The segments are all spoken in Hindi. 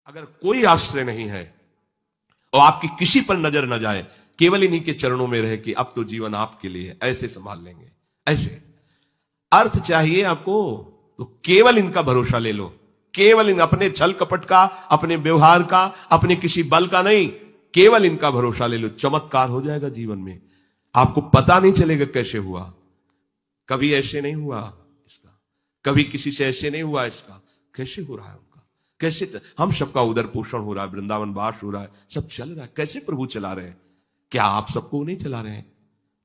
अगर कोई आश्रय नहीं है और आपकी किसी पर नजर न जाए, केवल इन्हीं के चरणों में रहे कि अब तो जीवन आपके लिए, ऐसे संभाल लेंगे। ऐसे अर्थ चाहिए आपको तो केवल इनका भरोसा ले लो, केवल इन अपने छल कपट का, अपने व्यवहार का, अपने किसी बल का नहीं, केवल इनका भरोसा ले लो। चमत्कार हो जाएगा जीवन में, आपको पता नहीं चलेगा कैसे हुआ। कभी ऐसे नहीं हुआ इसका, कभी किसी से ऐसे नहीं हुआ इसका, कैसे हो रहा है उनका, कैसे हम सबका उदर पोषण हो रहा है, वृंदावन वास हो रहा है, सब चल रहा है। कैसे प्रभु चला रहे हैं? क्या आप सबको नहीं चला रहे हैं?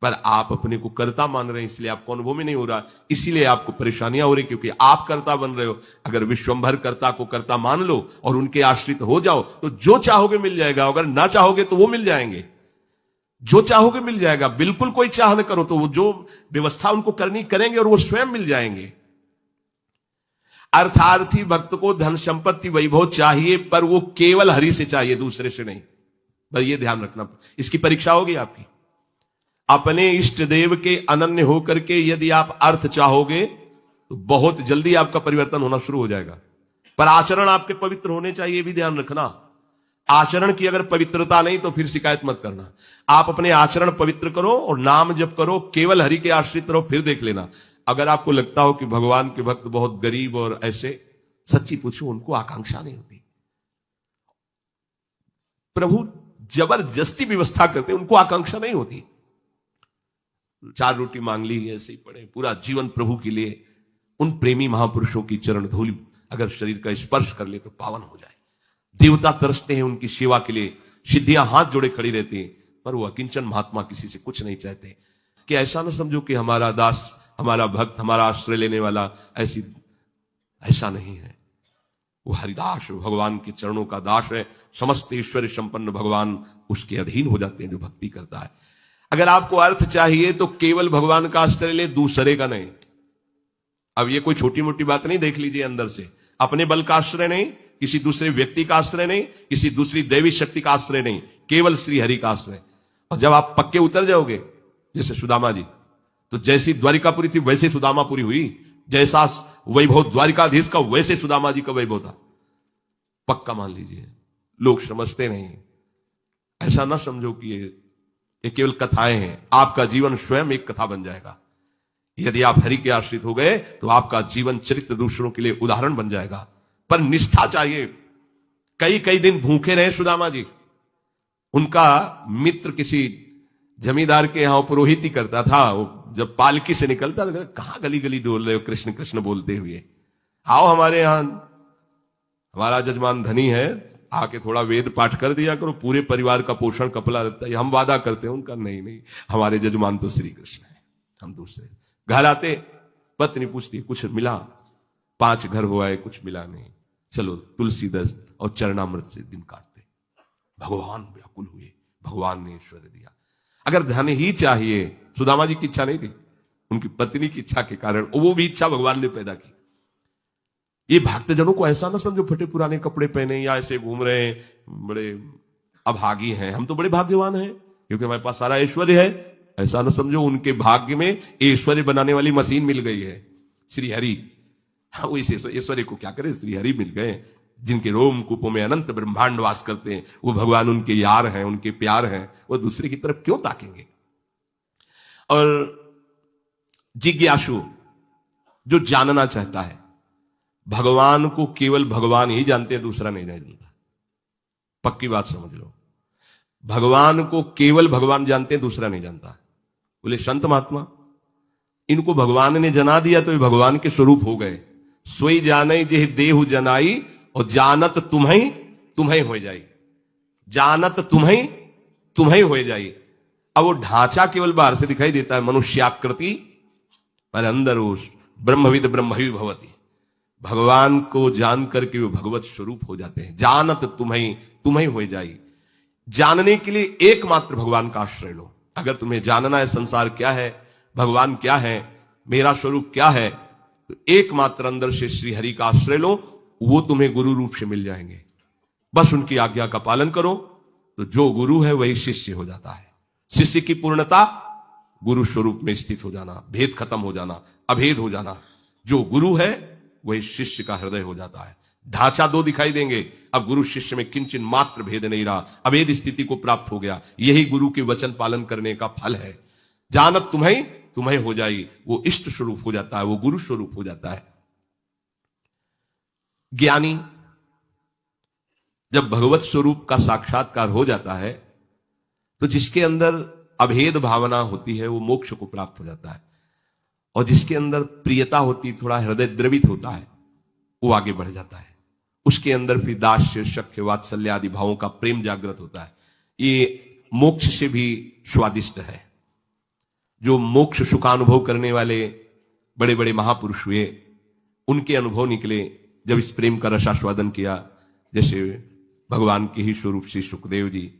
पर आप अपने को कर्ता मान रहे हैं, इसलिए आपको अनुभव में नहीं हो रहा, इसीलिए आपको परेशानियां हो रही, क्योंकि आप कर्ता बन रहे हो। अगर विश्वंभर कर्ता को कर्ता मान लो और उनके आश्रित हो जाओ तो जो चाहोगे मिल जाएगा, अगर ना चाहोगे तो वो मिल जाएंगे। जो चाहोगे मिल जाएगा, बिल्कुल कोई चाह न करो तो वो जो व्यवस्था उनको करनी करेंगे और वो स्वयं मिल जाएंगे। अर्थार्थी भक्त को धन संपत्ति वैभव चाहिए, पर वो केवल हरि से चाहिए, दूसरे से नहीं। बस ये ध्यान रखना, इसकी परीक्षा होगी आपकी। अपने इष्ट देव के अनन्य होकर के यदि आप अर्थ चाहोगे तो बहुत जल्दी आपका परिवर्तन होना शुरू हो जाएगा। पर आचरण आपके पवित्र होने चाहिए, भी ध्यान रखना। आचरण की अगर पवित्रता नहीं तो फिर शिकायत मत करना। आप अपने आचरण पवित्र करो और नाम जप करो, केवल हरि के आश्रित रहो, फिर देख लेना। अगर आपको लगता हो कि भगवान के भक्त बहुत गरीब और ऐसे, सच्ची पूछो, उनको आकांक्षा नहीं होती। प्रभु जबरदस्ती व्यवस्था करते, उनको आकांक्षा नहीं होती। 4 रोटी मांग ली, ऐसे ही पड़े, पूरा जीवन प्रभु के लिए। उन प्रेमी महापुरुषों की चरण धूल अगर शरीर का स्पर्श कर ले तो पावन हो जाए। देवता तरसते हैं उनकी सेवा के लिए, सिद्धियां हाथ जोड़े खड़ी रहती हैं, पर वो अकिंचन महात्मा किसी से कुछ नहीं चाहते। कि ऐसा ना समझो कि हमारा दास, हमारा भक्त, हमारा आश्रय लेने वाला ऐसा नहीं है। वो हरिदास, भगवान के चरणों का दास है। समस्त ऐश्वर्य संपन्न भगवान उसके अधीन हो जाते हैं जो भक्ति करता है। अगर आपको अर्थ चाहिए तो केवल भगवान का आश्रय ले, दूसरे का नहीं। अब ये कोई छोटी मोटी बात नहीं, देख लीजिए अंदर से। अपने बल का आश्रय नहीं, किसी दूसरे व्यक्ति का आश्रय नहीं, किसी दूसरी दैवी शक्ति का आश्रय नहीं, केवल श्री हरि का आश्रय। और जब आप पक्के उतर जाओगे, जैसे सुदामा जी, तो जैसी द्वारिकापुरी थी वैसे सुदामापुरी हुई। जैसा वैभव द्वारिकाधीश का वैसे सुदामा जी का वैभव था। पक्का मान लीजिए। लोग समझते नहीं, ऐसा ना समझो कि ये केवल कथाएं हैं। आपका जीवन स्वयं एक कथा बन जाएगा। यदि आप हरि के आश्रित हो गए तो आपका जीवन चरित्र दूसरों के लिए उदाहरण बन जाएगा। पर निष्ठा चाहिए। कई कई दिन भूखे रहे सुदामा जी। उनका मित्र किसी जमींदार के यहां पुरोहित ही करता था। वो जब पालकी से निकलता था, कहां गली गली डोल रहे हो कृष्ण कृष्ण बोलते हुए, आओ हमारे यहां, हमारा जजमान धनी है, आके थोड़ा वेद पाठ कर दिया करो, पूरे परिवार का पोषण कपला रहता है। हम वादा करते हैं उनका, नहीं, हमारे जजमान तो श्री कृष्ण है, हम दूसरे। घर आते पत्नी पूछती कुछ मिला? 5 घर हो आए, कुछ मिला नहीं। चलो तुलसी दस और चरणामृत से दिन काटते। भगवान व्याकुल हुए, भगवान ने ऐश्वर्य दिया। अगर धन ही चाहिए, सुदामा जी की इच्छा नहीं थी, उनकी पत्नी की इच्छा के कारण वो भी इच्छा भगवान ने पैदा की। ये भक्तजनों को ऐसा ना समझो फटे पुराने कपड़े पहने या ऐसे घूम रहे हैं, बड़े अभागी हैं। हम तो बड़े भाग्यवान हैं क्योंकि हमारे पास सारा ऐश्वर्य है। ऐसा ना समझो उनके भाग्य में ऐश्वर्य बनाने वाली मशीन मिल गई है, श्री हरि। हाँ, वो इस ऐश्वर्य को क्या करे, श्री हरि मिल गए, जिनके रोम कूपों में अनंत ब्रह्मांड वास करते हैं। वो भगवान उनके यार हैं, उनके प्यार हैं। वो दूसरे की तरफ क्यों ताकेंगे? और जिज्ञासु जो जानना चाहता है, भगवान को केवल भगवान ही जानते हैं, दूसरा नहीं जानता। पक्की बात समझ लो। भगवान को केवल भगवान जानते हैं, दूसरा नहीं जानता। बोले संत महात्मा, इनको भगवान ने जना दिया तो ये भगवान के स्वरूप हो गए। सोई जाने जे देहु जनाई और जानत तुम्हें हो जाई। जानत तुम्हें हो जाई। अब वो ढांचा केवल बाहर से दिखाई देता है, मनुष्याकृति, पर अंदर वो ब्रह्मविद ब्रह्मवि भवति। भगवान को जान करके वो भगवत स्वरूप हो जाते हैं। जानत तुम्हें हो जाई। जानने के लिए एकमात्र भगवान का आश्रय लो। अगर तुम्हें जानना है संसार क्या है, भगवान क्या है, मेरा स्वरूप क्या है, तो एकमात्र अंदर से श्री हरि का आश्रय लो। वो तुम्हें गुरु रूप से मिल जाएंगे। बस उनकी आज्ञा का पालन करो तो जो गुरु है वही शिष्य हो जाता है। शिष्य की पूर्णता गुरु स्वरूप में स्थित हो जाना, भेद खत्म हो जाना, अभेद हो जाना। जो गुरु है वही शिष्य का हृदय हो जाता है। ढांचा दो दिखाई देंगे। अब गुरु शिष्य में किंचन मात्र भेद नहीं रहा, अभेद स्थिति को प्राप्त हो गया। यही गुरु के वचन पालन करने का फल है। जानत तुम्हें हो जाई, वो इष्ट स्वरूप हो जाता है, वो गुरु स्वरूप हो जाता है। ज्ञानी जब भगवत स्वरूप का साक्षात्कार हो जाता है तो जिसके अंदर अभेद भावना होती है वो मोक्ष को प्राप्त हो जाता है, और जिसके अंदर प्रियता होती, थोड़ा हृदय द्रवित होता है, वो आगे बढ़ जाता है। उसके अंदर फिर दास्य, शक्य, वात्सल्य आदि भावों का प्रेम जागृत होता है। ये मोक्ष से भी स्वादिष्ट है। जो मोक्ष सुखानुभव करने वाले बड़े बड़े महापुरुष हुए, उनके अनुभव निकले जब इस प्रेम का रसास्वादन किया। जैसे भगवान के ही स्वरूप से सुखदेव जी,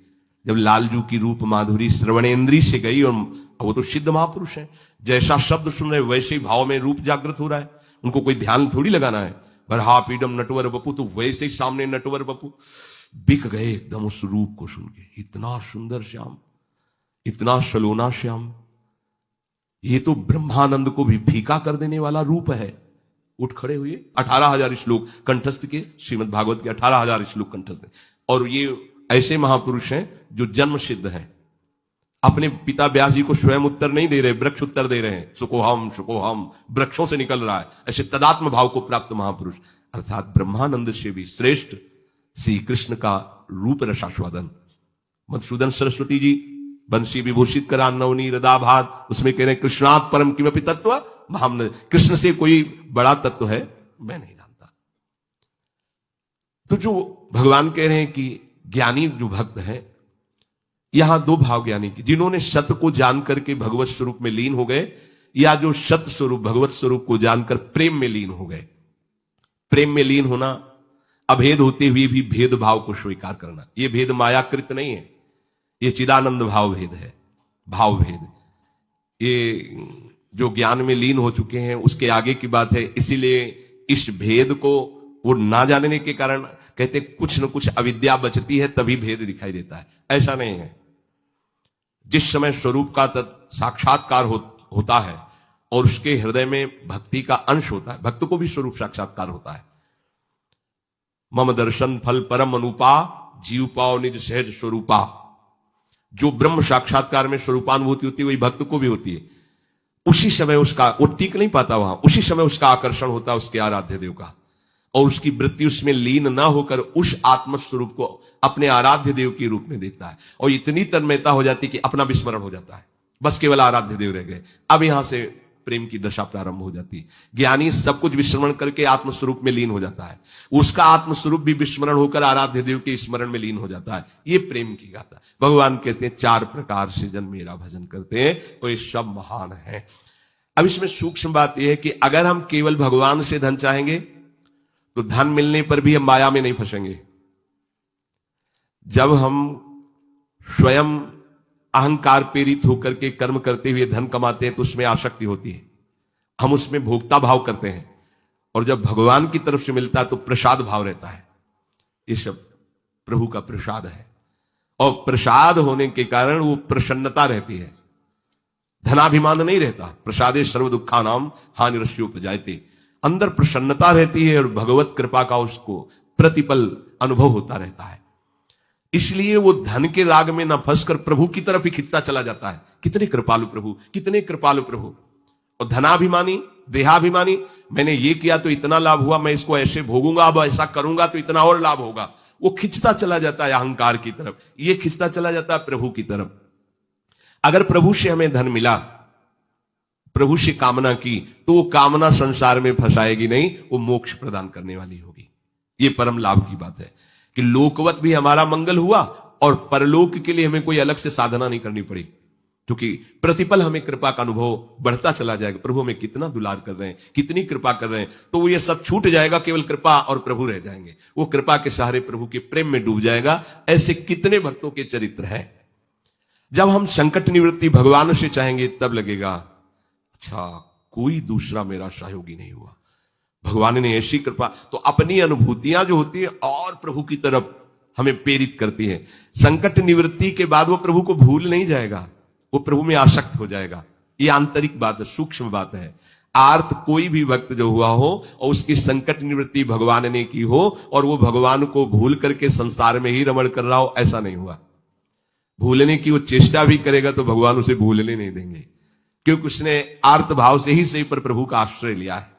जब लालजू की रूप माधुरी श्रवणेन्द्री से गई, और वो तो सिद्ध महापुरुष हैं, जैसा शब्द सुन रहे वैसे ही भाव में रूप जागृत हो रहा है, उनको कोई ध्यान थोड़ी लगाना है। बरहा पीडम नटवर बपू, तो वैसे ही सामने नटवर बपू बिक गए एकदम उस रूप को सुन के। इतना सुंदर श्याम, इतना सलोना श्याम, ये तो ब्रह्मानंद को भी फीका कर देने वाला रूप है। उठ खड़े हुए, 18,000 श्लोक कंठस्थ के, श्रीमद् भागवत के 18,000 श्लोक कंठस्थ। और ये ऐसे महापुरुष हैं जो जन्म सिद्ध हैं। अपने पिता व्यास जी को स्वयं उत्तर नहीं दे रहे, वृक्ष उत्तर दे रहे हैं। सुकोहम सुकोहम, वृक्षों से निकल रहा है। ऐसे तदात्म भाव को प्राप्त महापुरुष, अर्थात ब्रह्मानंद से भी श्रेष्ठ श्री कृष्ण का रूप रसास्वादन। मधुसूदन सरस्वती जी बंशी विभूषित करा नवनी हृदाभार, उसमें कह रहे हैं कृष्णात् परम किमपि तत्व हम, कृष्ण से कोई बड़ा तत्व है मैं नहीं जानता। तो जो भगवान कह रहे हैं कि ज्ञानी जो भक्त है, यहां दो भाव ज्ञानी की, जिन्होंने सत्य को जानकर के भगवत स्वरूप में लीन हो गए, या जो सत्य स्वरूप भगवत स्वरूप को जानकर प्रेम में लीन हो गए। प्रेम में लीन होना, अभेद होते हुए भी भेदभाव को स्वीकार करना, यह भेद मायाकृत नहीं है, ये चिदानंद भाव भेद है, भाव भेद। ये जो ज्ञान में लीन हो चुके हैं उसके आगे की बात है। इसीलिए इस भेद को वो ना जानने के कारण कहते कुछ न कुछ अविद्या बचती है, तभी भेद दिखाई देता है। ऐसा नहीं है। जिस समय स्वरूप का साक्षात्कार होता है और उसके हृदय में भक्ति का अंश होता है, भक्त को भी स्वरूप साक्षात्कार होता है। मम दर्शन फल परम अनुपा, जीव पाओ निज सहज स्वरूपा। जो ब्रह्म साक्षात्कार में स्वरूपानुभूति होती है वही भक्त को भी होती है। उसी समय उसका, वो टिक नहीं पाता वहां, उसी समय उसका आकर्षण होता है उसके आराध्य देव का, और उसकी वृत्ति उसमें लीन ना होकर उस आत्मस्वरूप को अपने आराध्य देव के रूप में देखता है, और इतनी तन्मयता हो जाती कि अपना विस्मरण हो जाता है, बस केवल आराध्य देव रह गए। अब यहां से प्रेम की दशा प्रारंभ हो जाती है। ज्ञानी सब कुछ विस्मरण करके आत्मस्वरूप में लीन हो जाता है, उसका आत्मस्वरूप भी विस्मरण होकर आराध्य देव के स्मरण में लीन हो जाता है। ये प्रेम की गाथा। भगवान कहते हैं 4 प्रकार से जन मेरा भजन करते हैं तो ये सब महान है। अब इसमें सूक्ष्म बात यह है कि अगर हम केवल भगवान से धन चाहेंगे तो धन मिलने पर भी हम माया में नहीं फंसेंगे। जब हम स्वयं अहंकार प्रेरित होकर के कर्म करते हुए धन कमाते हैं तो उसमें आसक्ति होती है, हम उसमें भोक्ता भाव करते हैं, और जब भगवान की तरफ से मिलता है तो प्रसाद भाव रहता है। ये सब प्रभु का प्रसाद है, और प्रसाद होने के कारण वो प्रसन्नता रहती है, धनाभिमान नहीं रहता। प्रसादे सर्व दुखा नाम हानि रस्योपजायते, अंदर प्रसन्नता रहती है और भगवत कृपा का उसको प्रतिपल अनुभव होता रहता है। इसलिए वो धन के राग में न फंसकर प्रभु की तरफ ही खिंचता चला जाता है। कितने कृपालु प्रभु, कितने कृपालु प्रभु। और धनाभिमानी, देहाभिमानी, मैंने ये किया तो इतना लाभ हुआ, मैं इसको ऐसे भोगूंगा, अब ऐसा करूंगा तो इतना और लाभ होगा, वो खिंचता चला जाता है अहंकार की तरफ, ये खिंचता चला जाता है प्रभु की तरफ। अगर प्रभु से हमें धन मिला, प्रभु से कामना की, तो वो कामना संसार में फंसाएगी नहीं, वो मोक्ष प्रदान करने वाली होगी। ये परम लाभ की बात है कि लोकवत भी हमारा मंगल हुआ और परलोक के लिए हमें कोई अलग से साधना नहीं करनी पड़ी, क्योंकि प्रतिपल हमें कृपा का अनुभव बढ़ता चला जाएगा। प्रभु हमें कितना दुलार कर रहे हैं, कितनी कृपा कर रहे हैं, तो वो ये सब छूट जाएगा, केवल कृपा और प्रभु रह जाएंगे। वो कृपा के सहारे प्रभु के प्रेम में डूब जाएगा। ऐसे कितने भक्तों के चरित्र हैं। जब हम संकट निवृत्ति भगवान से चाहेंगे तब लगेगा अच्छा कोई दूसरा मेरा सहयोगी नहीं हुआ, भगवान ने ऐसी कृपा। तो अपनी अनुभूतियां जो होती है और प्रभु की तरफ हमें प्रेरित करती है। संकट निवृत्ति के बाद वो प्रभु को भूल नहीं जाएगा, वो प्रभु में आसक्त हो जाएगा। ये आंतरिक बात है, सूक्ष्म बात है। आर्त कोई भी भक्त जो हुआ हो और उसकी संकट निवृत्ति भगवान ने की हो और वो भगवान को भूल करके संसार में ही रमण कर रहा हो, ऐसा नहीं हुआ। भूलने की वो चेष्टा भी करेगा तो भगवान उसे भूलने नहीं देंगे, क्योंकि उसने आर्त भाव से ही सही पर प्रभु का आश्रय लिया है।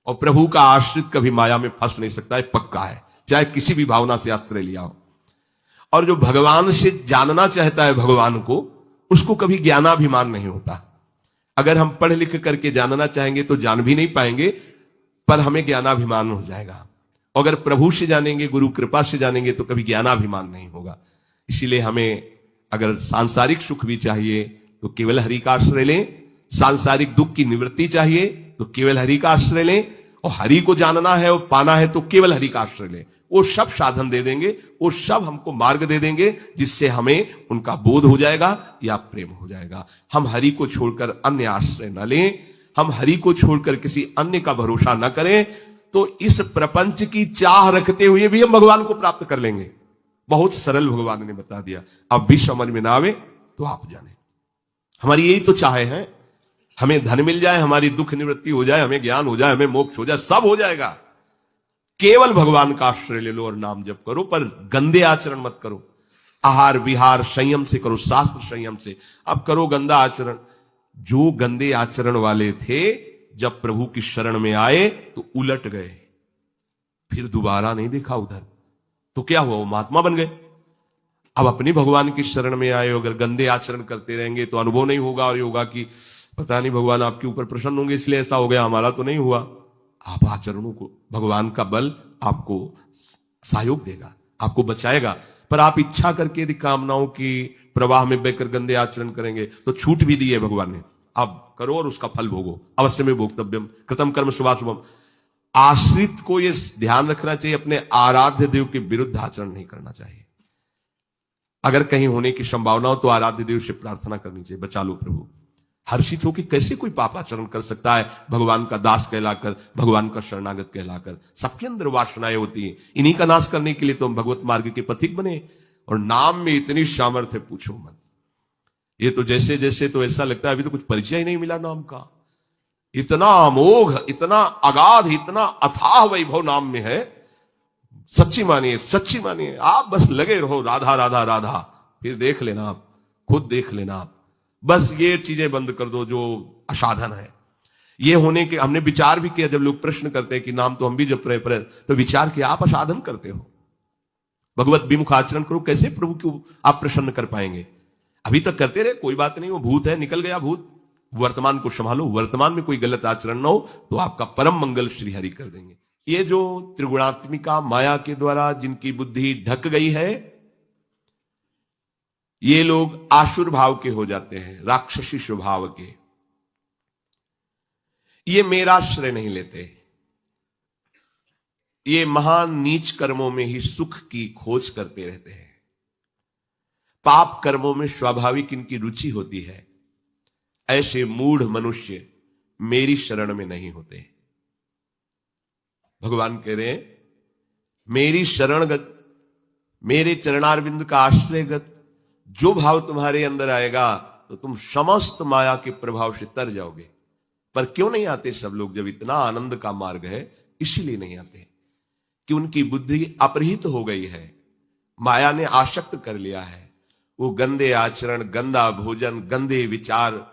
और प्रभु का आश्रित कभी माया में फंस नहीं सकता है, पक्का है, चाहे किसी भी भावना से आश्रय लिया हो। और जो भगवान से जानना चाहता है भगवान को, उसको कभी ज्ञानाभिमान नहीं होता। अगर हम पढ़ लिख करके जानना चाहेंगे तो जान भी नहीं पाएंगे, पर हमें ज्ञानाभिमान हो जाएगा। अगर प्रभु से जानेंगे, गुरु कृपा से जानेंगे तो कभी ज्ञानाभिमान नहीं होगा। इसीलिए हमें अगर सांसारिक सुख भी चाहिए तो केवल हरि का आश्रय लें, सांसारिक दुख की निवृत्ति चाहिए तो केवल हरि का आश्रय लें, और हरि को जानना है और पाना है तो केवल हरि का आश्रय लें। वो सब साधन दे देंगे, वो सब हमको मार्ग दे देंगे, जिससे हमें उनका बोध हो जाएगा या प्रेम हो जाएगा। हम हरि को छोड़कर अन्य आश्रय न लें, हम हरि को छोड़कर किसी अन्य का भरोसा न करें, तो इस प्रपंच की चाह रखते हुए भी हम भगवान को प्राप्त कर लेंगे। बहुत सरल भगवान ने बता दिया। अब भी समझ में ना आवे तो आप जाने। हमारी यही तो चाहे है, हमें धन मिल जाए, हमारी दुख निवृत्ति हो जाए, हमें ज्ञान हो जाए, हमें मोक्ष हो जाए, सब हो जाएगा। केवल भगवान का आश्रय ले लो और नाम जप करो, पर गंदे आचरण मत करो। आहार विहार संयम से करो, शास्त्र संयम से। अब करो गंदा आचरण। जो गंदे आचरण वाले थे जब प्रभु की शरण में आए तो उलट गए, फिर दोबारा नहीं देखा उधर, तो क्या हुआ, वो महात्मा बन गए। अब अपनी भगवान की शरण में आए, अगर गंदे आचरण करते रहेंगे तो अनुभव नहीं होगा, और ये होगा कि पता नहीं भगवान आपके ऊपर प्रसन्न होंगे इसलिए ऐसा हो गया, हमारा तो नहीं हुआ। आप आचरणों को, भगवान का बल आपको सहयोग देगा, आपको बचाएगा। पर आप इच्छा करके यदि कामनाओं की प्रवाह में बहकर गंदे आचरण करेंगे तो छूट भी दी है भगवान ने, आप करो और उसका फल भोगो। अवश्य में भोक्तव्यम कृतम कर्म शुभाशुभम। आश्रित को यह ध्यान रखना चाहिए, अपने आराध्य देव के विरुद्ध आचरण नहीं करना चाहिए। अगर कहीं होने की संभावना हो तो आराध्य देव से प्रार्थना करनी चाहिए, बचा लो प्रभु। हर्षित हो कि कैसे कोई पापाचरण कर सकता है भगवान का दास कहलाकर, भगवान का शरणागत कहलाकर। सबके अंदर वासनाएं होती हैं, इन्हीं का नाश करने के लिए तो हम भगवत मार्ग के पथिक बने। और नाम में इतनी सामर्थ्य पूछो मत। ये तो जैसे जैसे तो ऐसा लगता है अभी तो कुछ परिचय ही नहीं मिला नाम का। इतना अमोघ, इतना अगाध, इतना अथाह वैभव नाम में है। सच्ची मानिए, सच्ची मानिए, आप बस लगे रहो राधा राधा राधा, फिर देख लेना, आप खुद देख लेना। आप बस ये चीजें बंद कर दो जो असाधन है। ये होने के हमने विचार भी किया, जब लोग प्रश्न करते हैं कि नाम तो हम भी जप रहे, पर तो विचार किया आप असाधन करते हो, भगवत विमुख आचरण करो, कैसे प्रभु को आप प्रसन्न कर पाएंगे। अभी तक करते रहे, कोई बात नहीं, वो भूत है, निकल गया भूत। वर्तमान को संभालो, वर्तमान में कोई गलत आचरण ना हो तो आपका परम मंगल श्री हरि कर देंगे। ये जो त्रिगुणात्मिका माया के द्वारा जिनकी बुद्धि ढक गई है, ये लोग आसुर भाव के हो जाते हैं, राक्षसी स्वभाव के। ये मेरा आश्रय नहीं लेते, ये महान नीच कर्मों में ही सुख की खोज करते रहते हैं। पाप कर्मों में स्वाभाविक इनकी रुचि होती है। ऐसे मूढ़ मनुष्य मेरी शरण में नहीं होते। भगवान कह रहे हैं, मेरी शरणगत, मेरे चरणारविंद का आश्रयगत जो भाव तुम्हारे अंदर आएगा तो तुम समस्त माया के प्रभाव से तर जाओगे। पर क्यों नहीं आते सब लोग, जब इतना आनंद का मार्ग है? इसीलिए नहीं आते कि उनकी बुद्धि अपहृत हो गई है, माया ने आसक्त कर लिया है। वो गंदे आचरण, गंदा भोजन, गंदे विचार,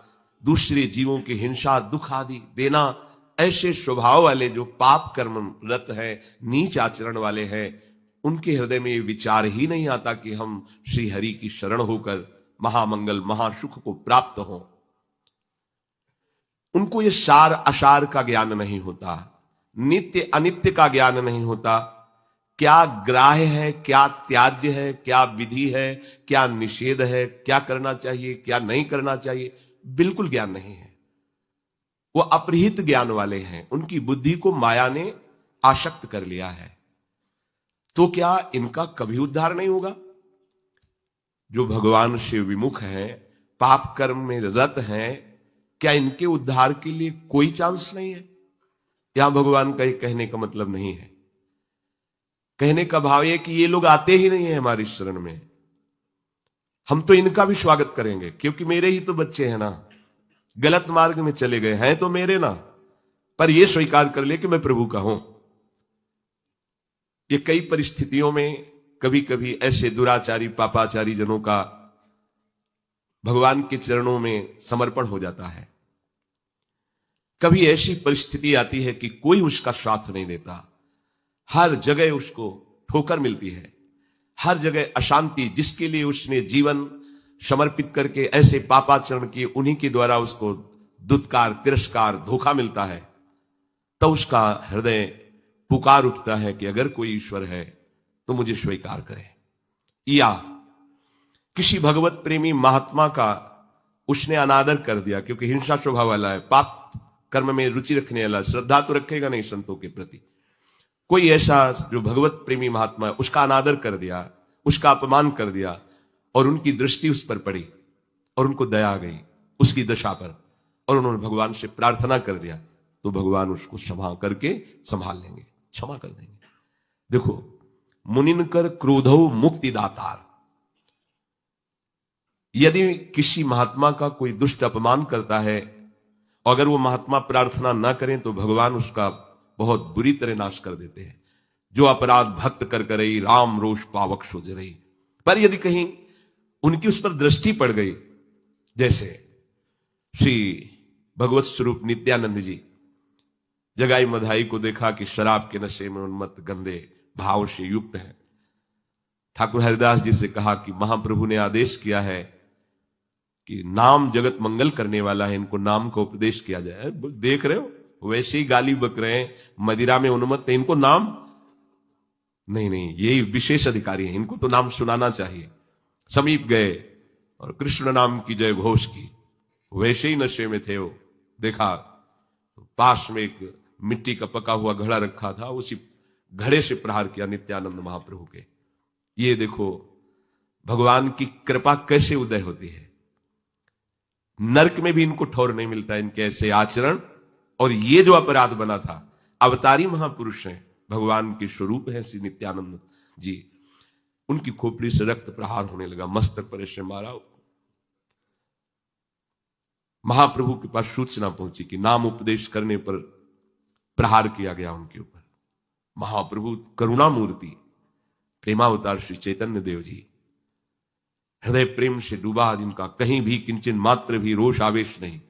दूसरे जीवों की हिंसा, दुख आदि देना, ऐसे स्वभाव वाले जो पाप कर्मरत है, नीच आचरण वाले हैं, उनके हृदय में ये विचार ही नहीं आता कि हम श्री हरि की शरण होकर महामंगल महासुख को प्राप्त हो। उनको ये सार असार का ज्ञान नहीं होता, नित्य अनित्य का ज्ञान नहीं होता। क्या ग्राह्य है, क्या त्याज्य है, क्या विधि है, क्या निषेध है, क्या करना चाहिए, क्या नहीं करना चाहिए, बिल्कुल ज्ञान नहीं है। वो अपहृत ज्ञान वाले हैं, उनकी बुद्धि को माया ने आसक्त कर लिया है। तो क्या इनका कभी उद्धार नहीं होगा? जो भगवान से विमुख हैं, पाप कर्म में रत हैं, क्या इनके उद्धार के लिए कोई चांस नहीं है? यहां भगवान का ये कहने का मतलब नहीं है। कहने का भाव यह कि ये लोग आते ही नहीं है हमारी शरण में, हम तो इनका भी स्वागत करेंगे, क्योंकि मेरे ही तो बच्चे हैं ना, गलत मार्ग में चले गए हैं तो मेरे ना, पर यह स्वीकार कर ले कि मैं प्रभु का हूं। ये कई परिस्थितियों में कभी कभी ऐसे दुराचारी पापाचारी जनों का भगवान के चरणों में समर्पण हो जाता है। कभी ऐसी परिस्थिति आती है कि कोई उसका साथ नहीं देता, हर जगह उसको ठोकर मिलती है, हर जगह अशांति, जिसके लिए उसने जीवन समर्पित करके ऐसे पापाचरण किए उन्हीं के द्वारा उसको दुत्कार, तिरस्कार, धोखा मिलता है। तो उसका हृदय पुकार उठता है कि अगर कोई ईश्वर है तो मुझे स्वीकार करे। या किसी भगवत प्रेमी महात्मा का उसने अनादर कर दिया, क्योंकि हिंसा स्वभाव वाला है, पाप कर्म में रुचि रखने वाला, श्रद्धा तो रखेगा नहीं संतों के प्रति। कोई ऐसा जो भगवत प्रेमी महात्मा है उसका अनादर कर दिया, उसका अपमान कर दिया, और उनकी दृष्टि उस पर पड़ी और उनको दया आ गई उसकी दशा पर, और उन्होंने भगवान से प्रार्थना कर दिया, तो भगवान उसको क्षमा करके संभाल लेंगे, क्षमा कर देंगे। देखो, मुनिनकर क्रोधो मुक्ति दातार। यदि किसी महात्मा का कोई दुष्ट अपमान करता है, अगर वो महात्मा प्रार्थना ना करें तो भगवान उसका बहुत बुरी तरह नाश कर देते हैं। जो अपराध भक्त कर करई, राम रोष पावक सो जरई। पर यदि कहीं उनकी उस पर दृष्टि पड़ गई, जैसे श्री भगवत स्वरूप नित्यानंद जी जगाई मधाई को देखा कि शराब के नशे में उन्मत्त गंदे भाव से युक्त है। ठाकुर हरिदास जी से कहा कि महाप्रभु ने आदेश किया है कि नाम जगत मंगल करने वाला है, इनको नाम का उपदेश किया जाए। देख रहे हो वैसे ही गाली बक रहे हैं, मदिरा में उन्मत्त है, इनको नाम नहीं, यही विशेष अधिकारी है, इनको तो नाम सुनाना चाहिए। समीप गए और कृष्ण नाम की जय घोष की, वैसे ही नशे में थे वो। देखा पास में एक मिट्टी का पका हुआ घड़ा रखा था, उसी घड़े से प्रहार किया नित्यानंद महाप्रभु के। ये देखो भगवान की कृपा कैसे उदय होती है। नरक में भी इनको ठौर नहीं मिलता इनके ऐसे आचरण। और ये जो अपराध बना था, अवतारी महापुरुष हैं, भगवान के स्वरूप है श्री नित्यानंद जी। उनकी खोपड़ी से रक्त प्रहार होने लगा, मस्तक पर ऐसे मारा। महाप्रभु के पास सूचना पहुंची कि नाम उपदेश करने पर प्रहार किया गया उनके ऊपर। महाप्रभु करुणा मूर्ति, प्रेमावतार श्री चैतन्य देव जी, हृदय प्रेम से डूबा, जिनका कहीं भी किंचन मात्र भी रोष आवेश नहीं,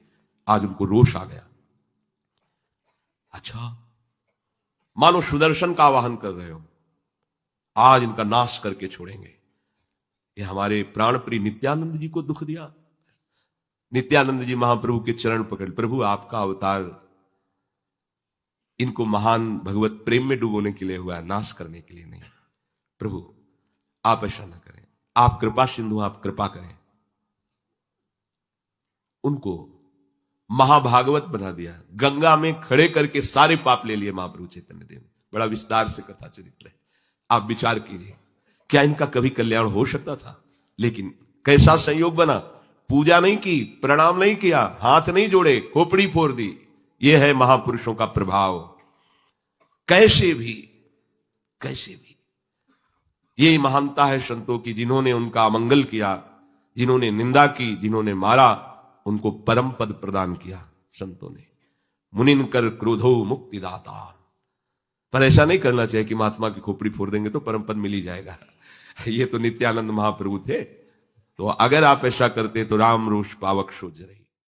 आज उनको रोष आ गया। अच्छा, मानो सुदर्शन का आवाहन कर रहे हो, आज इनका नाश करके छोड़ेंगे। ये हमारे प्राणप्रिय नित्यानंद जी को दुख दिया। नित्यानंद जी महाप्रभु के चरण पकड़, प्रभु आपका अवतार इनको महान भगवत प्रेम में डुबोने के लिए हुआ है, नाश करने के लिए नहीं। प्रभु आप ऐसा ना करें, आप कृपा सिंधु, आप कृपा करें। उनको महाभागवत बना दिया, गंगा में खड़े करके सारे पाप ले लिए महाप्रभु चैतन्य देव। बड़ा विस्तार से कथा चरित्र है, आप विचार कीजिए, क्या इनका कभी कल्याण हो सकता था? लेकिन कैसा संयोग बना, पूजा नहीं की, प्रणाम नहीं किया, हाथ नहीं जोड़े, खोपड़ी फोड़ दी। यह है महापुरुषों का प्रभाव। कैसे भी यही महानता है संतों की, जिन्होंने उनका अमंगल किया, जिन्होंने निंदा की, जिन्होंने मारा, उनको परम पद प्रदान किया संतों ने। मुनिनकर क्रोधो मुक्तिदाता। पर ऐसा नहीं करना चाहिए कि महात्मा की खोपड़ी फोड़ देंगे तो परम पद मिल ही जाएगा। ये तो नित्यानंद महाप्रभु थे। तो अगर आप ऐसा करते तो राम रोष पावक सो जरई।